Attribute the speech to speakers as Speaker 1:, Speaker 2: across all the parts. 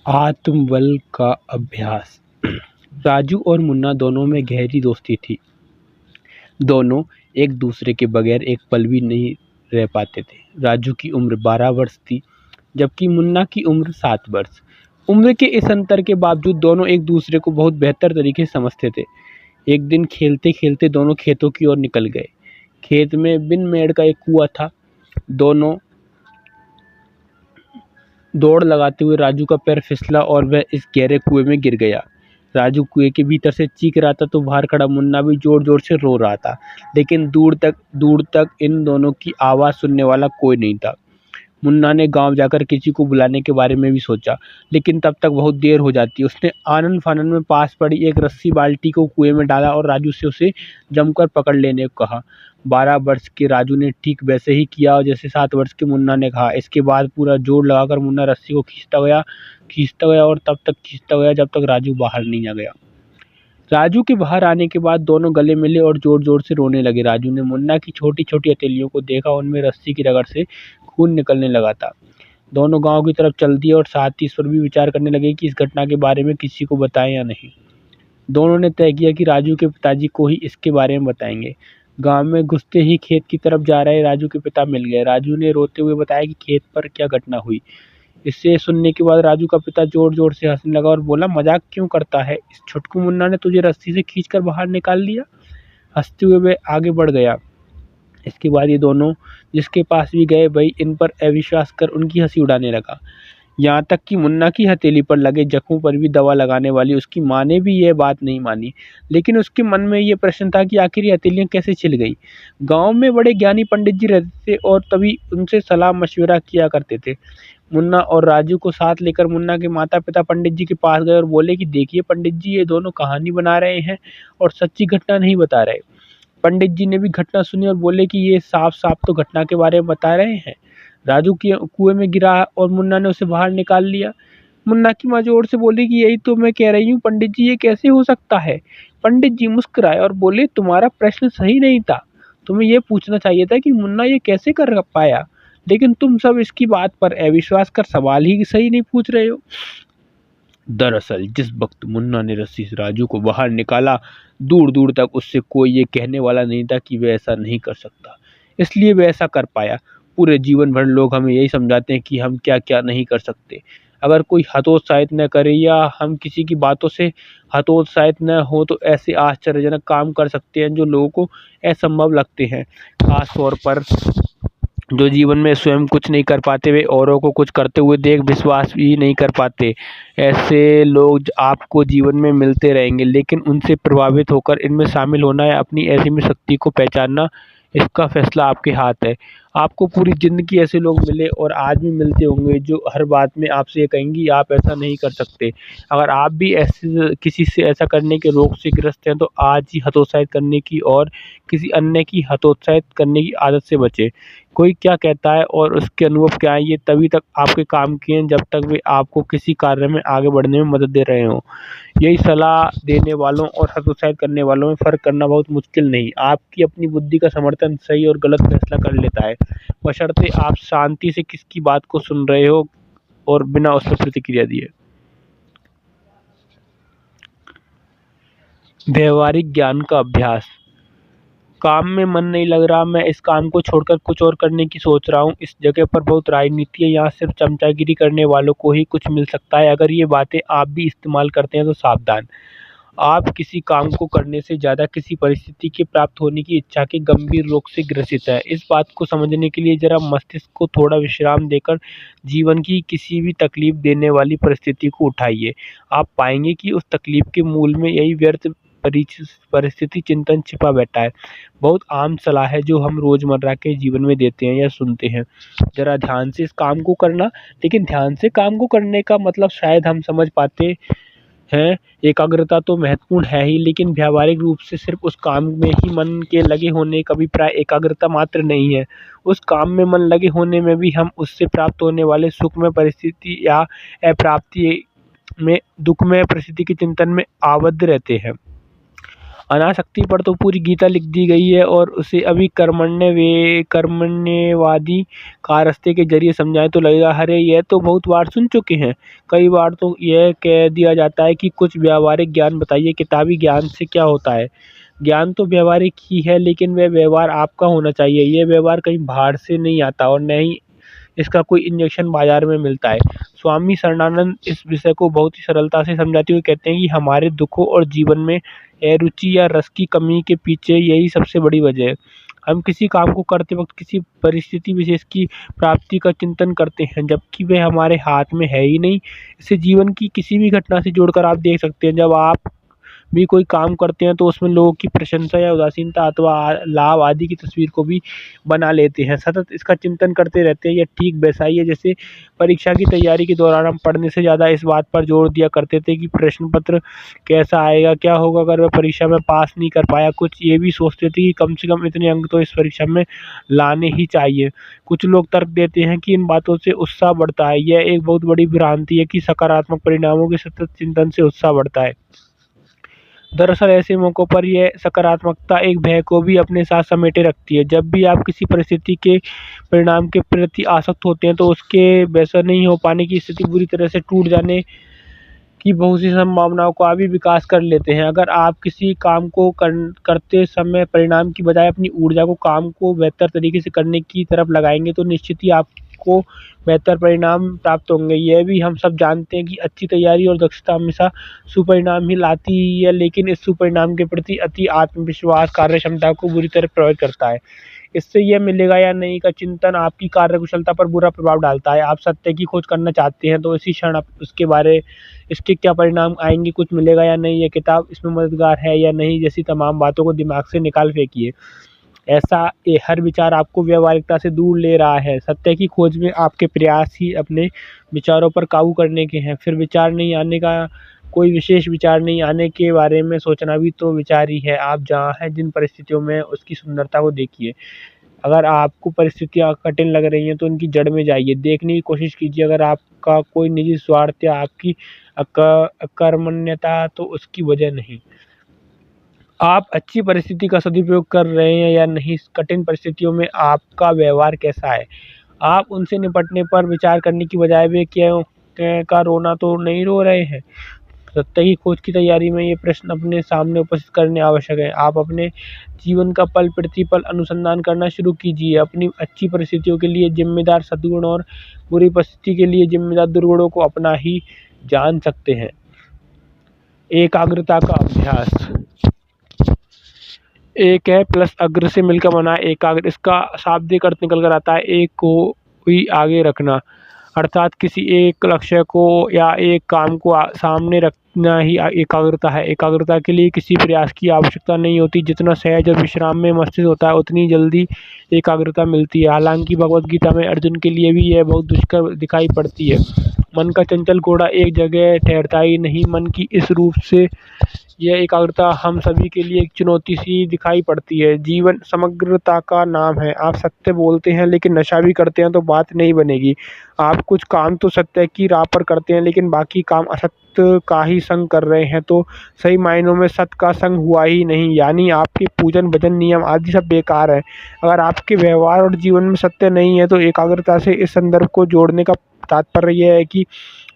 Speaker 1: आत्मबल का अभ्यास। राजू और मुन्ना दोनों में गहरी दोस्ती थी। दोनों एक दूसरे के बगैर एक पल भी नहीं रह पाते थे। राजू की उम्र 12 वर्ष थी, जबकि मुन्ना की उम्र 7 वर्ष। उम्र के इस अंतर के बावजूद दोनों एक दूसरे को बहुत बेहतर तरीके से समझते थे। एक दिन खेलते खेलते दोनों खेतों की ओर निकल गए। खेत में बिन मेड़ का एक कुआं था। दोनों दौड़ लगाते हुए राजू का पैर फिसला और वह इस गहरे कुएं में गिर गया। राजू कुएं के भीतर से चीख रहा था तो बाहर खड़ा मुन्ना भी जोर जोर से रो रहा था, लेकिन दूर तक इन दोनों की आवाज़ सुनने वाला कोई नहीं था। मुन्ना ने गांव जाकर किसी को बुलाने के बारे में भी सोचा, लेकिन तब तक बहुत देर हो जाती। उसने आनन फानन में पास पड़ी एक रस्सी बाल्टी को कुएं में डाला और राजू से उसे जमकर पकड़ लेने को कहा। 12 वर्ष के राजू ने ठीक वैसे ही किया जैसे 7 वर्ष के मुन्ना ने कहा। इसके बाद पूरा जोर लगाकर मुन्ना रस्सी को खींचता गया और तब तक खींचता गया जब तक राजू बाहर नहीं आ गया। राजू के बाहर आने के बाद दोनों गले मिले और जोर जोर से रोने लगे। राजू ने मुन्ना की छोटी छोटी हथेलियों को देखा, उनमें रस्सी की रगड़ से खून निकलने लगा था। दोनों गांव की तरफ चल दिए और साथ ही इस पर भी विचार करने लगे कि इस घटना के बारे में किसी को बताएं या नहीं। दोनों ने तय किया कि राजू के पिताजी को ही इसके बारे में बताएंगे। गांव में घुसते ही खेत की तरफ जा रहे राजू के पिता मिल गए। राजू ने रोते हुए बताया कि खेत पर क्या घटना हुई। इसे सुनने के बाद राजू का पिता जोर जोर से हंसने लगा और बोला, मजाक क्यों करता है? इस छुटकू मुन्ना ने तुझे रस्सी से खींचकर बाहर निकाल लिया। हंसते हुए वह आगे बढ़ गया। इसके बाद ये दोनों जिसके पास भी गए वही इन पर अविश्वास कर उनकी हंसी उड़ाने लगा। यहाँ तक कि मुन्ना की हथेली पर लगे जख्मों पर भी दवा लगाने वाली उसकी माँ ने भी यह बात नहीं मानी, लेकिन उसके मन में ये प्रश्न था कि आखिर ये हथेलियाँ कैसे छिल गई। गांव में बड़े ज्ञानी पंडित जी रहते थे और तभी उनसे सलाह मशविरा किया करते थे। मुन्ना और राजू को साथ लेकर मुन्ना के माता पिता पंडित जी के पास गए और बोले कि देखिए पंडित जी, ये दोनों कहानी बना रहे हैं और सच्ची घटना नहीं बता रहे। पंडित जी ने भी घटना सुनी और बोले कि ये साफ साफ तो घटना के बारे में बता रहे हैं। राजू के कुएं में गिरा और मुन्ना ने उसे बाहर निकाल लिया। मुन्ना की माँ जोर से बोली कि यही तो मैं कह रही हूँ पंडित जी, ये कैसे हो सकता है? पंडित जी मुस्कुराए और बोले, तुम्हारा प्रश्न सही नहीं था। तुम्हें ये पूछना चाहिए था कि मुन्ना ये कैसे कर पाया, लेकिन तुम सब इसकी बात पर अविश्वास कर सवाल ही सही नहीं पूछ रहे हो। दरअसल जिस वक्त मुन्ना ने रस्सी से राजू को बाहर निकाला, दूर दूर तक उससे कोई ये कहने वाला नहीं था कि वह ऐसा नहीं कर सकता, इसलिए वह ऐसा कर पाया। पूरे जीवन भर लोग हमें यही समझाते हैं कि हम क्या क्या नहीं कर सकते। अगर कोई हतोत्साहित न करे या हम किसी की बातों से हतोत्साहित न हो तो ऐसे आश्चर्यजनक काम कर सकते हैं जो लोगों को असंभव लगते हैं। खास तौर पर जो जीवन में स्वयं कुछ नहीं कर पाते, वे औरों को कुछ करते हुए देख विश्वास भी नहीं कर पाते। ऐसे लोग आपको जीवन में मिलते रहेंगे, लेकिन उनसे प्रभावित होकर इनमें शामिल होना या अपनी ऐसी में शक्ति को पहचानना, इसका फैसला आपके हाथ है। आपको पूरी ज़िंदगी ऐसे लोग मिले और आज भी मिलते होंगे जो हर बात में आपसे ये कहेंगे आप ऐसा नहीं कर सकते। अगर आप भी ऐसे किसी से ऐसा करने के रोग से ग्रस्त हैं तो आज ही हतोत्साहित करने की और किसी अन्य की हतोत्साहित करने की आदत से बचें। कोई क्या कहता है और उसके अनुभव क्या है, ये तभी तक आपके काम की हैं जब तक वे आपको किसी कार्य में आगे बढ़ने में मदद दे रहे हों। यही सलाह देने वालों और हतोत्साहित करने वालों में फ़र्क करना बहुत मुश्किल नहीं। आपकी अपनी बुद्धि का समर्थन सही और गलत फैसला कर लेता है, बशर्ते आप शांति से किसकी बात को सुन रहे हो और बिना उस पर प्रतिक्रिया दिए। व्यवहारिक ज्ञान का अभ्यास। काम में मन नहीं लग रहा, मैं इस काम को छोड़कर कुछ और करने की सोच रहा हूँ। इस जगह पर बहुत राजनीति है, यहाँ सिर्फ चमचागिरी करने वालों को ही कुछ मिल सकता है। अगर ये बातें आप भी इस्तेमाल करते हैं तो सावधान। आप किसी काम को करने से ज़्यादा किसी परिस्थिति के प्राप्त होने की इच्छा के गंभीर रोग से ग्रसित है। इस बात को समझने के लिए जरा मस्तिष्क को थोड़ा विश्राम देकर जीवन की किसी भी तकलीफ देने वाली परिस्थिति को उठाइए। आप पाएंगे कि उस तकलीफ के मूल में यही व्यर्थ परिस्थिति चिंतन छिपा बैठा है। बहुत आम सलाह है जो हम रोज़मर्रा के जीवन में देते हैं या सुनते हैं, ज़रा ध्यान से इस काम को करना। लेकिन ध्यान से काम को करने का मतलब शायद हम समझ पाते हैं। एकाग्रता तो महत्वपूर्ण है ही, लेकिन व्यावहारिक रूप से सिर्फ उस काम में ही मन के लगे होने का अभिप्राय एकाग्रता मात्र नहीं है। उस काम में मन लगे होने में भी हम उससे प्राप्त होने वाले सुखमय परिस्थिति या अप्राप्ति में दुखमय परिस्थिति के चिंतन में आबद्ध रहते हैं। अनासक्ति पर तो पूरी गीता लिख दी गई है और उसे अभी कर्मण्यवादी का रास्ते के जरिए समझाएं तो लगेगा अरे यह तो बहुत बार सुन चुके हैं। कई बार तो यह कह दिया जाता है कि कुछ व्यावहारिक ज्ञान बताइए, किताबी ज्ञान से क्या होता है। ज्ञान तो व्यवहारिक ही है, लेकिन वह व्यवहार आपका होना चाहिए। यह व्यवहार कहीं बाहर से नहीं आता और न ही इसका कोई इंजेक्शन बाजार में मिलता है। स्वामी शरणानंद इस विषय को बहुत ही सरलता से समझाते हुए कहते हैं कि हमारे दुखों और जीवन में रुचि या रस की कमी के पीछे यही सबसे बड़ी वजह है। हम किसी काम को करते वक्त किसी परिस्थिति विशेष की प्राप्ति का चिंतन करते हैं, जबकि वह हमारे हाथ में है ही नहीं। इसे जीवन की किसी भी घटना से जोड़कर आप देख सकते हैं। जब आप भी कोई काम करते हैं तो उसमें लोगों की प्रशंसा या उदासीनता अथवा लाभ आदि की तस्वीर को भी बना लेते हैं, सतत इसका चिंतन करते रहते हैं। यह ठीक वैसा ही है जैसे परीक्षा की तैयारी के दौरान हम पढ़ने से ज़्यादा इस बात पर जोर दिया करते थे कि प्रश्न पत्र कैसा आएगा, क्या होगा अगर वह परीक्षा में पास नहीं कर पाया। कुछ ये भी सोचते थे कि कम से कम इतने अंक तो इस परीक्षा में लाने ही चाहिए। कुछ लोग तर्क देते हैं कि इन बातों से उत्साह बढ़ता है। यह एक बहुत बड़ी भ्रांति है कि सकारात्मक परिणामों के सतत चिंतन से उत्साह बढ़ता है। दरअसल ऐसे मौक़ों पर यह सकारात्मकता एक भय को भी अपने साथ समेटे रखती है। जब भी आप किसी परिस्थिति के परिणाम के प्रति आसक्त होते हैं तो उसके वैसा नहीं हो पाने की स्थिति, बुरी तरह से टूट जाने की बहुत सी संभावनाओं का भी विकास कर लेते हैं। अगर आप किसी काम को करते समय परिणाम की बजाय अपनी ऊर्जा को काम को बेहतर तरीके से करने की तरफ लगाएंगे तो निश्चित ही आपको बेहतर परिणाम प्राप्त होंगे। यह भी हम सब जानते हैं कि अच्छी तैयारी और दक्षता हमेशा सुपरिणाम ही लाती ही है, लेकिन इस सुपरिणाम के प्रति अति आत्मविश्वास कार्य क्षमता को बुरी तरह प्रभावित करता है। इससे यह मिलेगा या नहीं का चिंतन आपकी कार्यकुशलता पर बुरा प्रभाव डालता है। आप सत्य की खोज करना चाहते हैं तो इसी क्षण आप उसके बारे इसके क्या परिणाम आएंगे, कुछ मिलेगा या नहीं, यह किताब इसमें मददगार है या नहीं, जैसी तमाम बातों को दिमाग से निकाल फेंकिए। ऐसा हर विचार आपको व्यावहारिकता से दूर ले रहा है। सत्य की खोज में आपके प्रयास ही अपने विचारों पर काबू करने के हैं। फिर विचार नहीं आने का कोई विशेष विचार नहीं आने के बारे में सोचना भी तो विचार ही है। आप जहाँ हैं जिन परिस्थितियों में उसकी सुंदरता को देखिए। अगर आपको परिस्थितियाँ कठिन लग रही हैं तो उनकी जड़ में जाइए, देखने की कोशिश कीजिए। अगर आपका कोई निजी स्वार्थ या आपकी अकर्मण्यता तो उसकी वजह नहीं। आप अच्छी परिस्थिति का सदुपयोग कर रहे हैं या नहीं, कठिन परिस्थितियों में आपका व्यवहार कैसा है। आप उनसे निपटने पर विचार करने की बजाय वे क्यों का रोना तो नहीं रो रहे हैं। सत्य की खोज की तैयारी में ये प्रश्न अपने सामने उपस्थित करने आवश्यक है। आप अपने जीवन का पल प्रतिपल अनुसंधान करना शुरू कीजिए। अपनी अच्छी परिस्थितियों के लिए जिम्मेदार सद्गुण और बुरी परिस्थिति के लिए जिम्मेदार दुर्गुणों को अपना ही जान सकते हैं। एकाग्रता का अभ्यास। एक है प्लस अग्र से मिलकर बना एकाग्र। इसका शाब्दिक अर्थ निकल कर आता है एक को ही आगे रखना, अर्थात किसी एक लक्ष्य को या एक काम को सामने रखना ही एकाग्रता है। एकाग्रता के लिए किसी प्रयास की आवश्यकता नहीं होती। जितना सहज और विश्राम में मस्तिष्क होता है उतनी जल्दी एकाग्रता मिलती है। हालांकि भगवद गीता में अर्जुन के लिए भी यह बहुत दुष्कर दिखाई पड़ती है। मन का चंचल घोड़ा एक जगह ठहरता ही नहीं। मन की इस रूप से यह एकाग्रता हम सभी के लिए एक चुनौती सी दिखाई पड़ती है। जीवन समग्रता का नाम है। आप सत्य बोलते हैं लेकिन नशा भी करते हैं तो बात नहीं बनेगी। आप कुछ काम तो सत्य की राह पर करते हैं लेकिन बाकी काम असत्य का ही संग कर रहे हैं तो सही मायनों में सत्य का संग हुआ ही नहीं। यानी आपके पूजन भजन नियम आदि सब बेकार है। अगर आपके व्यवहार और जीवन में सत्य नहीं है तो एकाग्रता से इस संदर्भ को जोड़ने का तात्पर्य यह है कि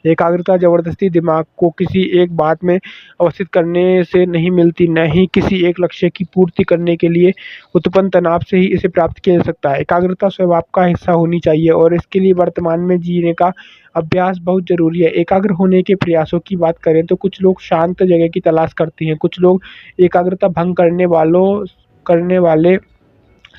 Speaker 1: एकाग्रता जबरदस्ती दिमाग को किसी एक बात में अवस्थित करने से नहीं मिलती, न ही किसी एक लक्ष्य की पूर्ति करने के लिए उत्पन्न तनाव से ही इसे प्राप्त किया जा सकता है। एकाग्रता स्वभाव का हिस्सा होनी चाहिए और इसके लिए वर्तमान में जीने का अभ्यास बहुत जरूरी है। एकाग्र होने के प्रयासों की बात करें तो कुछ लोग शांत जगह की तलाश करते हैं, कुछ लोग एकाग्रता भंग करने वाले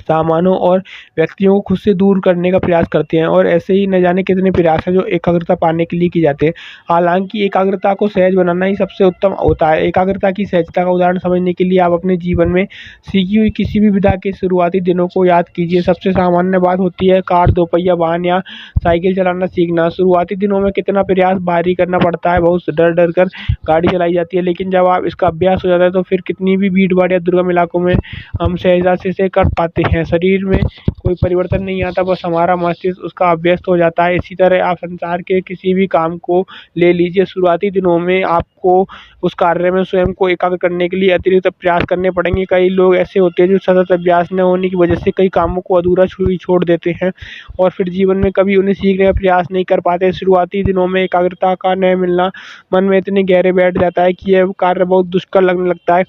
Speaker 1: सामानों और व्यक्तियों को खुद से दूर करने का प्रयास करते हैं और ऐसे ही न जाने कितने प्रयास हैं जो एकाग्रता पाने के लिए किए जाते हैं। हालांकि एकाग्रता को सहज बनाना ही सबसे उत्तम होता है। एकाग्रता की सहजता का उदाहरण समझने के लिए आप अपने जीवन में सीखी हुई किसी भी विधा के शुरुआती दिनों को याद कीजिए। सबसे सामान्य बात होती है कार, दोपहिया वाहन या साइकिल चलाना सीखना। शुरुआती दिनों में कितना प्रयास भारी करना पड़ता है, बहुत डर डर कर गाड़ी चलाई जाती है, लेकिन जब आप इसका अभ्यास हो जाता है तो फिर कितनी भी भीड़ भाड़ या दुर्गम इलाकों में हम सहजता से कर पाते हैं। हैं। शरीर में कोई परिवर्तन नहीं आता, बस हमारा मस्तिष्क उसका अभ्यस्त हो जाता है। इसी तरह आप संसार के किसी भी काम को ले लीजिए, शुरुआती दिनों में आपको उस कार्य में स्वयं को एकाग्र करने के लिए अतिरिक्त प्रयास करने पड़ेंगे। कई लोग ऐसे होते हैं जो सतत अभ्यास न होने की वजह से कई कामों को अधूरा छोड़ देते हैं और फिर जीवन में कभी उन्हें सीखने का प्रयास नहीं कर पाते। शुरुआती दिनों में एकाग्रता का न मिलना मन में इतने गहरे बैठ जाता है कि यह कार्य बहुत दुष्कर लगने लगता है।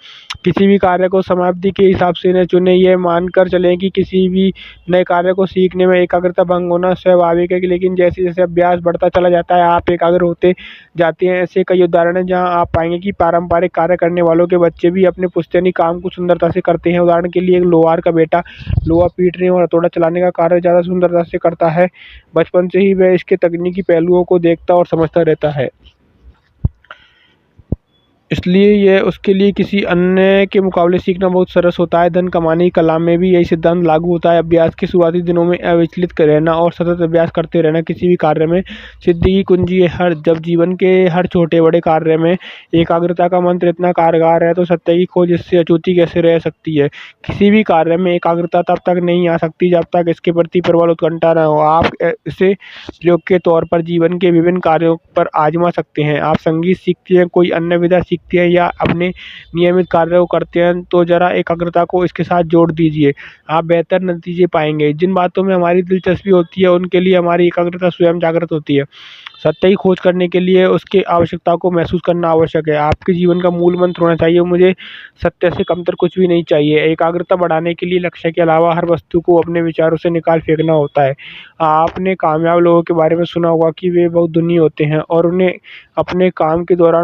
Speaker 1: किसी भी कार्य को समाप्ति के हिसाब से न चुनें। यह मानकर चलें कि किसी भी नए कार्य को सीखने में एकाग्रता भंग होना स्वाभाविक है, लेकिन जैसे जैसे अभ्यास बढ़ता चला जाता है आप एकाग्र होते जाते हैं। ऐसे कई उदाहरण हैं जहां आप पाएंगे कि पारंपरिक कार्य करने वालों के बच्चे भी अपने पुश्तैनी काम को सुंदरता से करते हैं। उदाहरण के लिए एक लोहार का बेटा लोहा पीटने और हथौड़ा चलाने का कार्य ज़्यादा सुंदरता से करता है। बचपन से ही वह इसके तकनीकी पहलुओं को देखता और समझता रहता है, इसलिए यह उसके लिए किसी अन्य के मुकाबले सीखना बहुत सरस होता है। धन कमाने की कला में भी यही सिद्धांत लागू होता है। अभ्यास के शुरुआती दिनों में अविचलित रहना और सतत अभ्यास करते रहना किसी भी कार्य में सिद्धि की कुंजी है। जब जीवन के हर छोटे बड़े कार्य में एकाग्रता का मंत्र इतना कारगर है तो सत्य की खोज इससे अछूती कैसे रह सकती है। किसी भी कार्य में एकाग्रता तब तक नहीं आ सकती जब तक इसके प्रति प्रबल उत्कंठा न हो। आप इसे प्रयोग के तौर पर जीवन के विभिन्न कार्यों पर आजमा सकते हैं। आप संगीत सीखते हैं, कोई अन्य विधा सीखते हैं या अपने नियमित कार्य को करते हैं तो जरा एकाग्रता को इसके साथ जोड़ दीजिए, आप बेहतर नतीजे पाएंगे। जिन बातों में हमारी दिलचस्पी होती है उनके लिए हमारी एकाग्रता स्वयं जागृत होती है। सत्य की खोज करने के लिए उसके आवश्यकता को महसूस करना आवश्यक है। आपके जीवन का मूल मंत्र होना चाहिए, मुझे सत्य से कमतर कुछ भी नहीं चाहिए। एकाग्रता बढ़ाने के लिए लक्ष्य के अलावा हर वस्तु को अपने विचारों से निकाल फेंकना होता है। आपने कामयाब लोगों के बारे में सुना होगा कि वे बहुत धनी होते हैं और उन्हें अपने काम के दौरान